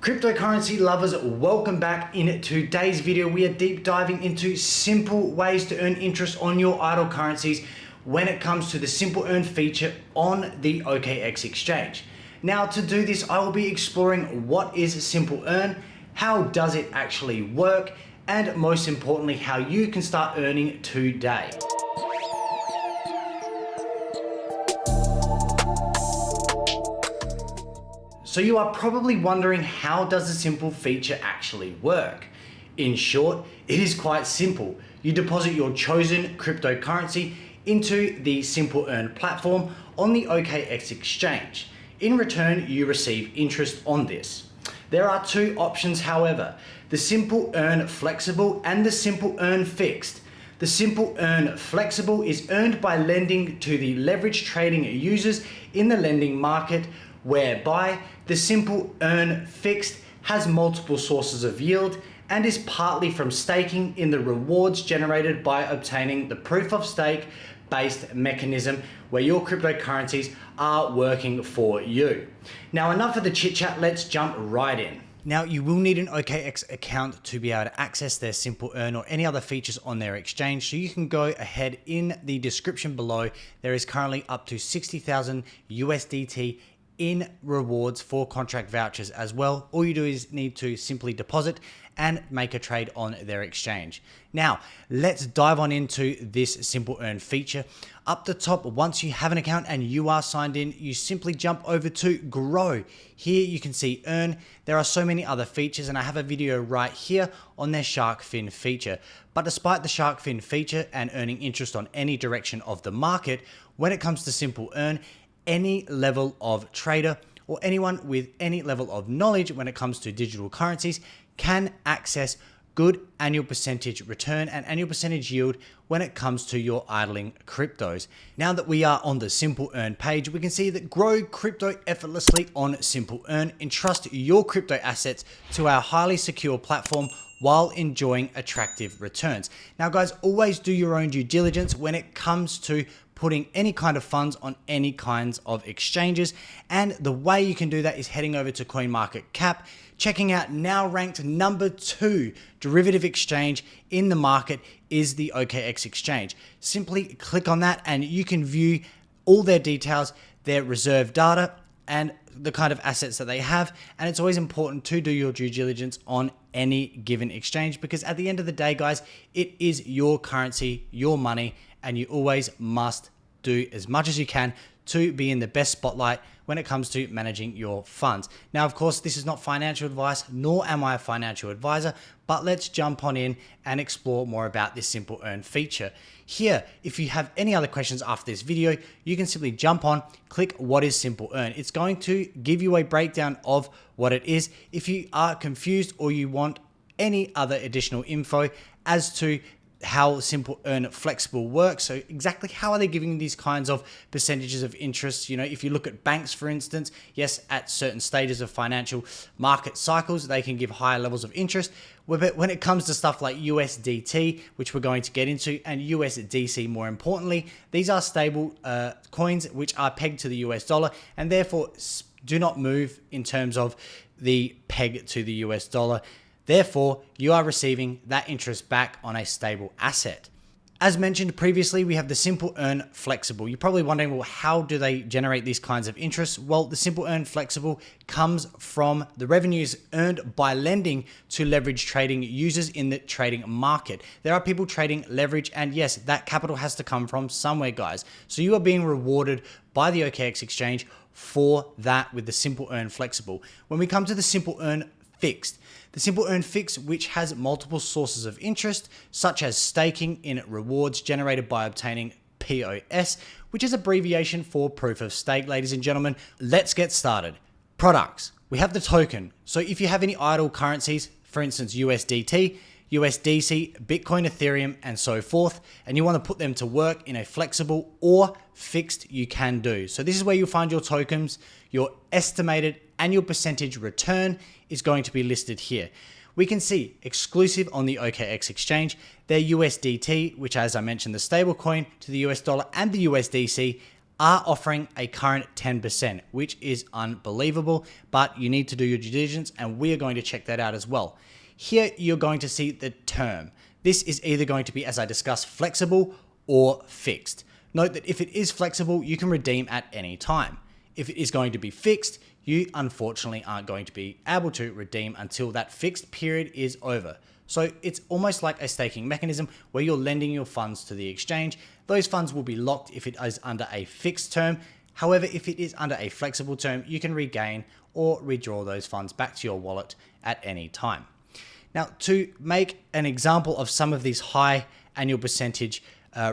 Cryptocurrency lovers, welcome back. In today's video, we are deep diving into simple ways to earn interest on your idle currencies when it comes to the Simple Earn feature on the OKX exchange. Now, to do this, I will be exploring what is Simple Earn, how does it actually work, and most importantly, how you can start earning today. So you are probably wondering, how does the simple feature actually work? In short, it is quite simple. You deposit your chosen cryptocurrency into the Simple Earn platform on the OKX exchange. In return, you receive interest on this. There are two options, however, the Simple Earn Flexible and the Simple Earn Fixed. The Simple Earn Flexible is earned by lending to the leverage trading users in the lending market, whereby the Simple Earn Fixed has multiple sources of yield and is partly from staking in the rewards generated by obtaining the proof of stake based mechanism where your cryptocurrencies are working for you. Now, enough of the chit chat, let's jump right in. Now, you will need an OKX account to be able to access their Simple Earn or any other features on their exchange. So you can go ahead in the description below. There is currently up to 60,000 USDT in rewards for contract vouchers as well. All you do is need to simply deposit and make a trade on their exchange. Now, let's dive on into this Simple Earn feature. Up the top, once you have an account and you are signed in, you simply jump over to Grow. Here you can see Earn. There are so many other features, and I have a video right here on their shark fin feature. But despite the shark fin feature and earning interest on any direction of the market, when it comes to Simple Earn, any level of trader or anyone with any level of knowledge when it comes to digital currencies can access good annual percentage return and annual percentage yield when it comes to your idling cryptos. Now that we are on the Simple Earn page, we can see that grow crypto effortlessly on Simple Earn. Entrust your crypto assets to our highly secure platform while enjoying attractive returns. Now guys, always do your own due diligence when it comes to putting any kind of funds on any kinds of exchanges. And the way you can do that is heading over to CoinMarketCap, checking out now ranked number 2 derivative exchange in the market is the OKX exchange. Simply click on that and you can view all their details, their reserve data, and the kind of assets that they have. And it's always important to do your due diligence on any given exchange, because at the end of the day, guys, it is your currency, your money, and you always must do as much as you can to be in the best spotlight when it comes to managing your funds. Now, of course, this is not financial advice, nor am I a financial advisor, but let's jump on in and explore more about this Simple Earn feature. Here, if you have any other questions after this video, you can simply jump on, click what is Simple Earn. It's going to give you a breakdown of what it is. If you are confused or you want any other additional info as to how Simple Earn Flexible works, so exactly how are they giving these kinds of percentages of interest? You know, if you look at banks, for instance, yes, at certain stages of financial market cycles, they can give higher levels of interest. But when it comes to stuff like USDT, which we're going to get into, and USDC more importantly, these are stable coins which are pegged to the US dollar and therefore do not move in terms of the peg to the US dollar. Therefore, you are receiving that interest back on a stable asset. As mentioned previously, we have the Simple Earn Flexible. You're probably wondering, well, how do they generate these kinds of interest? Well, the Simple Earn Flexible comes from the revenues earned by lending to leverage trading users in the trading market. There are people trading leverage, and yes, that capital has to come from somewhere, guys. So you are being rewarded by the OKX exchange for that with the Simple Earn Flexible. When we come to the Simple Earn Fixed, the Simple Earn Fixed, which has multiple sources of interest, such as staking in rewards generated by obtaining POS, which is abbreviation for proof of stake, ladies and gentlemen. Let's get started. Products. We have the token. So if you have any idle currencies, for instance, USDT, USDC, Bitcoin, Ethereum, and so forth, and you want to put them to work in a flexible or fixed, you can do. So this is where you'll find your tokens. Your estimated annual percentage return is going to be listed here. We can see exclusive on the OKX exchange, their USDT, which, as I mentioned, the stable coin to the US dollar, and the USDC are offering a current 10%, which is unbelievable, but you need to do your due diligence, and we are going to check that out as well. Here, you're going to see the term. This is either going to be, as I discussed, flexible or fixed. Note that if it is flexible, you can redeem at any time. If it is going to be fixed, you unfortunately aren't going to be able to redeem until that fixed period is over. So it's almost like a staking mechanism where you're lending your funds to the exchange. Those funds will be locked if it is under a fixed term. However, if it is under a flexible term, you can regain or withdraw those funds back to your wallet at any time. Now, to make an example of some of these high annual percentage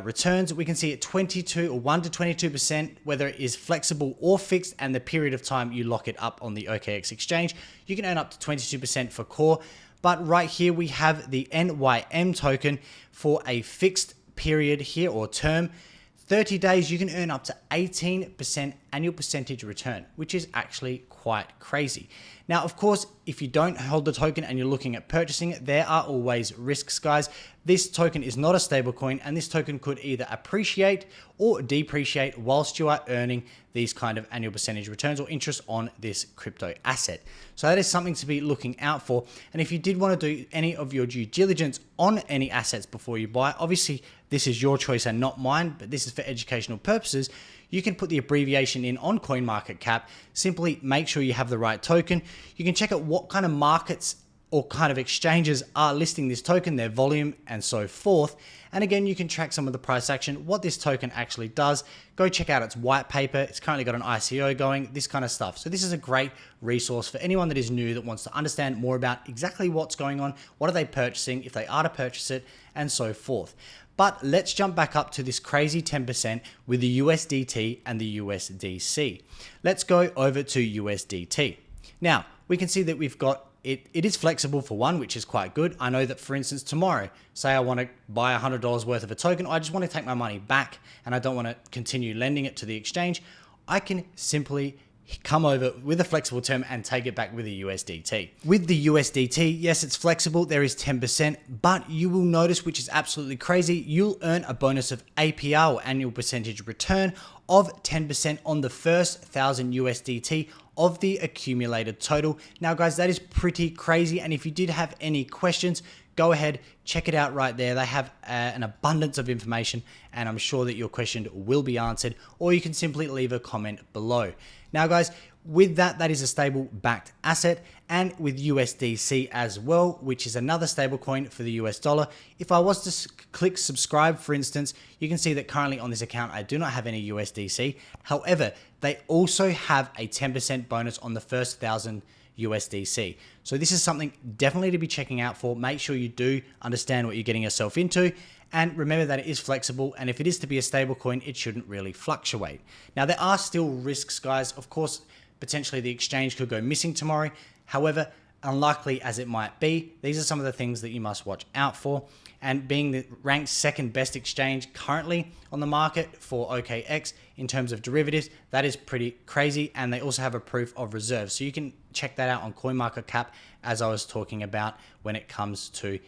returns, we can see at 22 or 1 to 22%, whether it is flexible or fixed, and the period of time you lock it up on the OKX exchange, you can earn up to 22% for core. But right here, we have the NYM token for a fixed period here or term. 30 days, you can earn up to 18% annual percentage return, which is actually quite crazy. Now, of course, if you don't hold the token and you're looking at purchasing it, there are always risks, guys. This token is not a stablecoin, and this token could either appreciate or depreciate whilst you are earning these kind of annual percentage returns or interest on this crypto asset. So that is something to be looking out for. And if you did want to do any of your due diligence on any assets before you buy, obviously this is your choice and not mine, but this is for educational purposes. You can put the abbreviation in on CoinMarketCap. Simply make sure you have the right token. You can check out what kind of markets or kind of exchanges are listing this token, their volume, and so forth. And again, you can track some of the price action, what this token actually does. Go check out its white paper. It's currently got an ICO going, this kind of stuff. So this is a great resource for anyone that is new that wants to understand more about exactly what's going on, what are they purchasing, if they are to purchase it, and so forth. But let's jump back up to this crazy 10% with the USDT and the USDC. Let's go over to USDT. Now, we can see that we've got it is flexible for one, which is quite good. I know that, for instance, tomorrow, say I want to buy $100 worth of a token, I just want to take my money back and I don't want to continue lending it to the exchange. I can simply come over with a flexible term and take it back with a USDT. With the USDT, yes, it's flexible, there is 10%, but you will notice, which is absolutely crazy, you'll earn a bonus of APR or annual percentage return of 10% on the first 1,000 USDT of the accumulated total. Now guys, that is pretty crazy, and if you did have any questions, go ahead, check it out right there. They have an abundance of information, and I'm sure that your question will be answered, or you can simply leave a comment below. Now guys, with that, that is a stable backed asset, and with USDC as well, which is another stable coin for the US dollar. If I was to click subscribe, for instance, you can see that currently on this account, I do not have any USDC. However, they also have a 10% bonus on the first 1,000 USDC. So this is something definitely to be checking out for. Make sure you do understand what you're getting yourself into. And remember that it is flexible, and if it is to be a stable coin, it shouldn't really fluctuate. Now, there are still risks, guys. Of course, potentially the exchange could go missing tomorrow. However, unlikely as it might be, these are some of the things that you must watch out for. And being the ranked second best exchange currently on the market for OKX in terms of derivatives, that is pretty crazy. And they also have a proof of reserve. So you can check that out on CoinMarketCap, as I was talking about when it comes to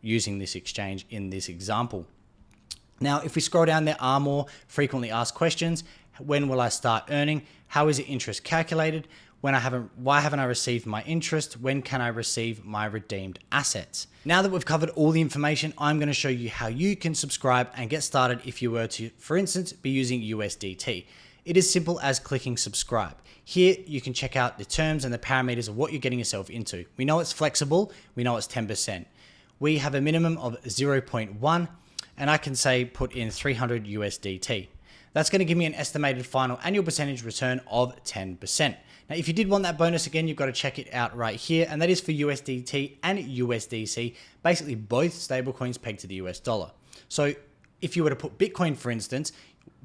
using this exchange in this example. Now, if we scroll down, there are more frequently asked questions. When will I start earning? How is the interest calculated? Why haven't I received my interest? When can I receive my redeemed assets? Now that we've covered all the information, I'm going to show you how you can subscribe and get started if you were to, for instance, be using USDT. It is simple as clicking subscribe. Here you can check out the terms and the parameters of what you're getting yourself into. We know it's flexible. We know it's 10%. We have a minimum of 0.1, and I can say put in 300 USDT. That's going to give me an estimated final annual percentage return of 10%. Now, if you did want that bonus, again, you've got to check it out right here, and that is for USDT and USDC, basically both stablecoins pegged to the US dollar. So if you were to put Bitcoin, for instance,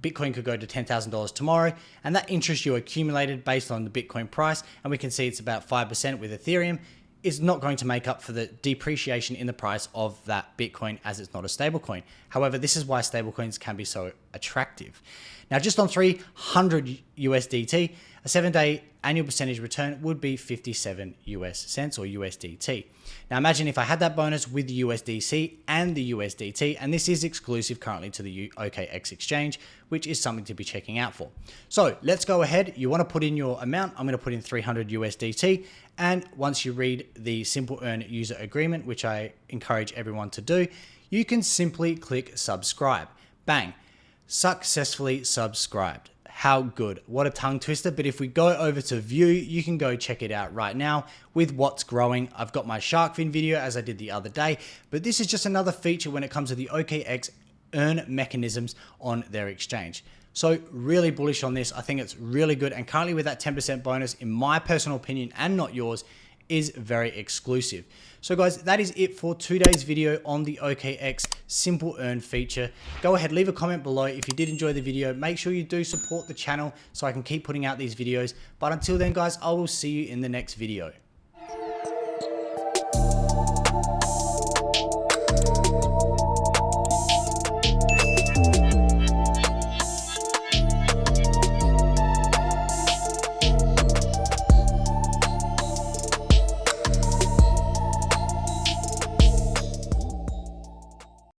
Bitcoin could go to $10,000 tomorrow, and that interest you accumulated based on the Bitcoin price, and we can see it's about 5% with Ethereum, is not going to make up for the depreciation in the price of that Bitcoin, as it's not a stablecoin. However, this is why stablecoins can be so attractive. Now, just on 300 USDT, a 7-day annual percentage return would be 57 US cents or USDT. Now imagine if I had that bonus with the USDC and the USDT, and this is exclusive currently to the OKX exchange, which is something to be checking out for. So let's go ahead. You want to put in your amount. I'm going to put in 300 USDT. And once you read the Simple Earn user agreement, which I encourage everyone to do, you can simply click subscribe. Bang, successfully subscribed. How good, what a tongue twister. But if we go over to view, you can go check it out right now with what's growing. I've got my shark fin video as I did the other day, but this is just another feature when it comes to the OKX earn mechanisms on their exchange. So really bullish on this. I think it's really good. And currently with that 10% bonus, in my personal opinion and not yours, is very exclusive. So guys, that is it for today's video on the OKX Simple Earn feature. Go ahead, leave a comment below if you did enjoy the video. Make sure you do support the channel so I can keep putting out these videos. But until then guys, I will see you in the next video.